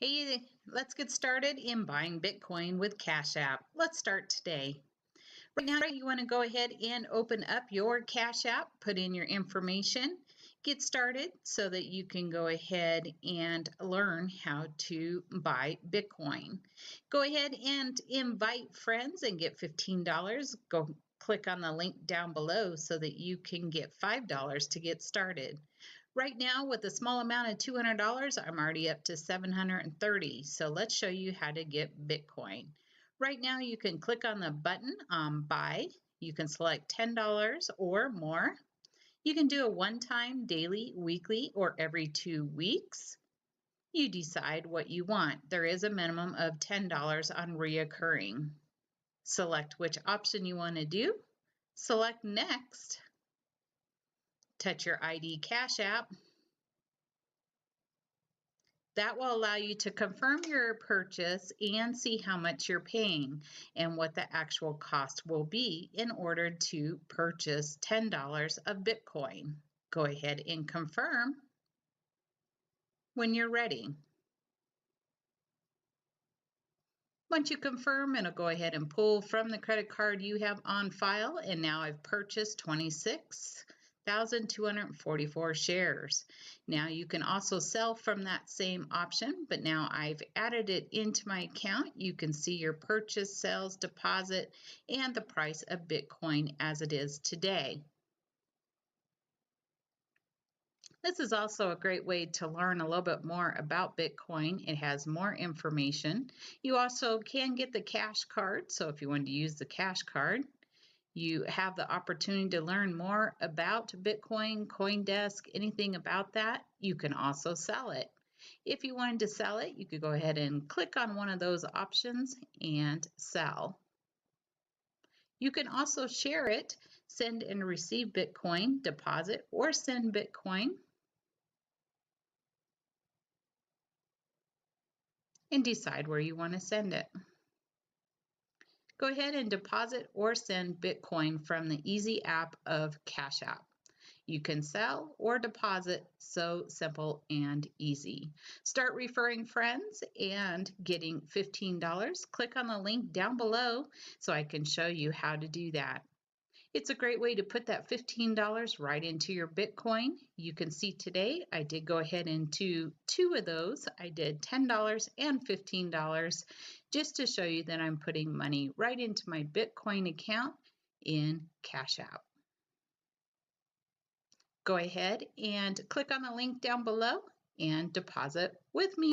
Hey, let's get started in buying Bitcoin with Cash App. Let's start today. Right now, you want to go ahead and open up your Cash App, put in your information, get started so that you can go ahead and learn how to buy Bitcoin. Go ahead and invite friends and get $15. Go click on the link down below so that you can get $5 to get started. Right now, with a small amount of $200, I'm already up to $730. So let's show you how to get Bitcoin. Right now, you can click on the button on Buy. You can select $10 or more. You can do a one-time, daily, weekly, or every 2 weeks. You decide what you want. There is a minimum of $10 on reoccurring. Select which option you want to do. Select Next. Touch your ID Cash App. That will allow you to confirm your purchase and see how much you're paying and what the actual cost will be in order to purchase $10 of Bitcoin. Go ahead and confirm when you're ready. Once you confirm, it'll go ahead and pull from the credit card you have on file, and now I've purchased 26,244 shares. Now you can also sell from that same option, but now I've added it into my account. You can see your purchase, sales, deposit, and the price of Bitcoin as it is today. This is also a great way to learn a little bit more about Bitcoin. It has more information. You also can get the cash card, so if you want to use the cash card, you have the opportunity to learn more about Bitcoin, CoinDesk, anything about that. You can also sell it. If you wanted to sell it, you could go ahead and click on one of those options and sell. You can also share it, send and receive Bitcoin, deposit or send Bitcoin, and decide where you want to send it. Go ahead and deposit or send Bitcoin from the easy app of Cash App. You can sell or deposit, so simple and easy. Start referring friends and getting $15. Click on the link down below so I can show you how to do that. It's a great way to put that $15 right into your Bitcoin. You can see today I did go ahead and do 2 of those. I did $10 and $15 just to show you that I'm putting money right into my Bitcoin account in Cash App. Go ahead and click on the link down below and deposit with me.